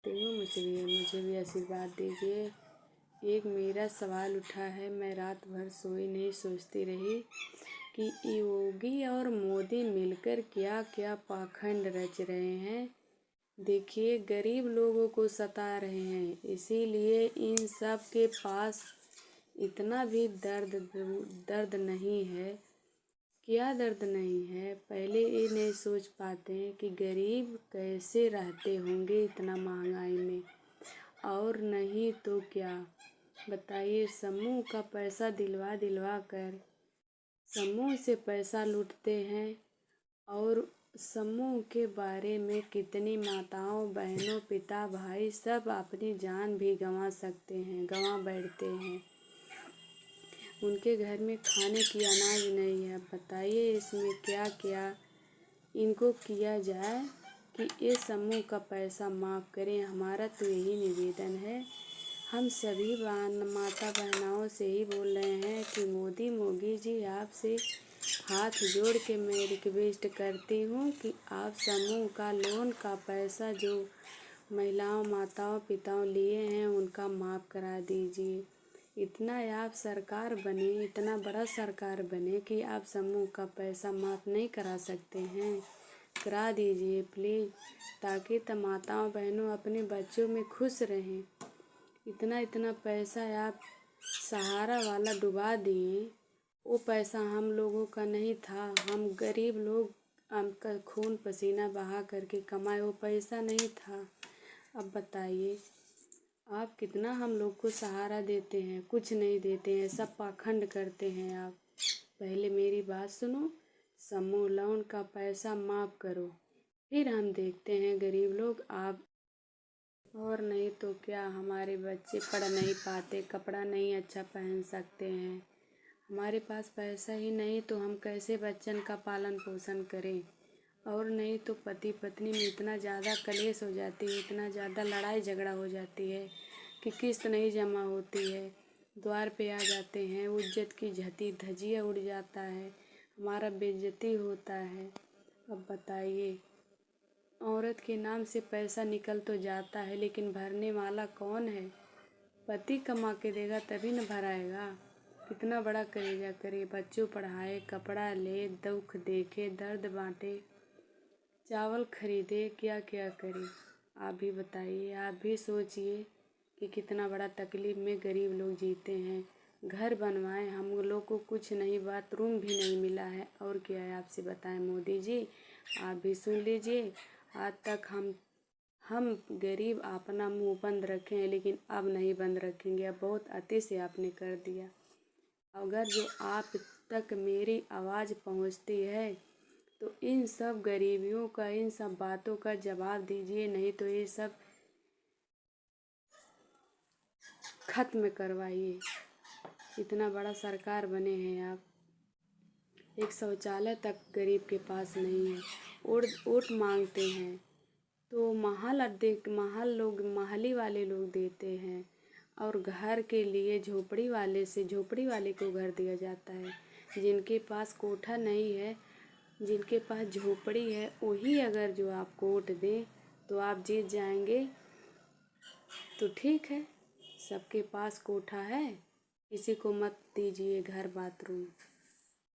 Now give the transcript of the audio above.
मुझे भी आशीर्वाद दीजिए। एक मेरा सवाल उठा है, मैं रात भर सोई नहीं, सोचती रही कि योगी और मोदी मिलकर क्या क्या पाखंड रच रहे हैं। देखिए, गरीब लोगों को सता रहे हैं, इसीलिए इन सब के पास इतना भी दर्द नहीं है। क्या दर्द नहीं है? पहले ये नहीं सोच पाते हैं कि गरीब कैसे रहते होंगे इतना महंगाई में। और नहीं तो क्या बताइए, समूह का पैसा दिलवा कर समूह से पैसा लूटते हैं। और समूह के बारे में कितनी माताओं, बहनों, पिता, भाई सब अपनी जान भी गंवा सकते हैं, गंवा बैठते हैं। उनके घर में खाने की अनाज नहीं है। बताइए इसमें क्या क्या इनको किया जाए कि ये समूह का पैसा माफ़ करें। हमारा तो यही निवेदन है। हम सभी माता बहनाओं से ही बोल रहे हैं कि मोदी जी, आपसे हाथ जोड़ के मैं रिक्वेस्ट करती हूँ कि आप समूह का लोन का पैसा जो महिलाओं, माताओं, पिताओं लिए हैं उनका माफ़ करा दीजिए। इतना आप सरकार बने, इतना बड़ा सरकार बने कि आप समूह का पैसा माफ़ नहीं करा सकते हैं। करा दीजिए प्लीज़, ताकि माताओं बहनों अपने बच्चों में खुश रहें। इतना पैसा आप सहारा वाला डुबा दिए। वो पैसा हम लोगों का नहीं था। हम गरीब लोग का खून पसीना बहा करके कमाए, वो पैसा नहीं था। अब बताइए, आप कितना हम लोग को सहारा देते हैं, कुछ नहीं देते हैं, सब पाखंड करते हैं आप। पहले मेरी बात सुनो, समूह लोन का पैसा माफ़ करो, फिर हम देखते हैं गरीब लोग आप। और नहीं तो क्या, हमारे बच्चे पढ़ नहीं पाते, कपड़ा नहीं अच्छा पहन सकते हैं। हमारे पास पैसा ही नहीं तो हम कैसे बच्चन का पालन पोषण करें। और नहीं तो पति पत्नी में इतना ज़्यादा कलेश हो जाती है, इतना ज़्यादा लड़ाई झगड़ा हो जाती है कि किस्त नहीं जमा होती है। द्वार पे आ जाते हैं, इज्जत की धजिया उड़ जाता है, हमारा बेइज्जती होता है। अब बताइए, औरत के नाम से पैसा निकल तो जाता है, लेकिन भरने वाला कौन है? पति कमा के देगा तभी न भराएगा। कितना बड़ा करेगा, करे, बच्चों पढ़ाए, कपड़ा ले, दुख देखे, दर्द बांटे, चावल खरीदे, क्या क्या करे। आप भी बताइए, आप भी सोचिए कि कितना बड़ा तकलीफ में गरीब लोग जीते हैं। घर बनवाए, हम लोग को कुछ नहीं, बाथरूम भी नहीं मिला है। और क्या है आपसे बताएं मोदी जी, आप भी सुन लीजिए। आज तक हम गरीब अपना मुंह बंद रखे हैं, लेकिन अब नहीं बंद रखेंगे। अब बहुत अति से आपने कर दिया। अगर जो आप तक मेरी आवाज़ पहुंचती है तो इन सब गरीबियों का, इन सब बातों का जवाब दीजिए, नहीं तो ये सब खत्म करवाइए। इतना बड़ा सरकार बने हैं आप, एक शौचालय तक गरीब के पास नहीं है। वोट मांगते हैं तो महली वाले लोग देते हैं, और घर के लिए झोपड़ी वाले को घर दिया जाता है। जिनके पास कोठा नहीं है, जिनके पास झोपड़ी है, वही अगर जो आप वोट दें तो आप जीत जाएंगे। तो ठीक है, सबके पास कोठा है, किसी को मत दीजिए घर, बाथरूम।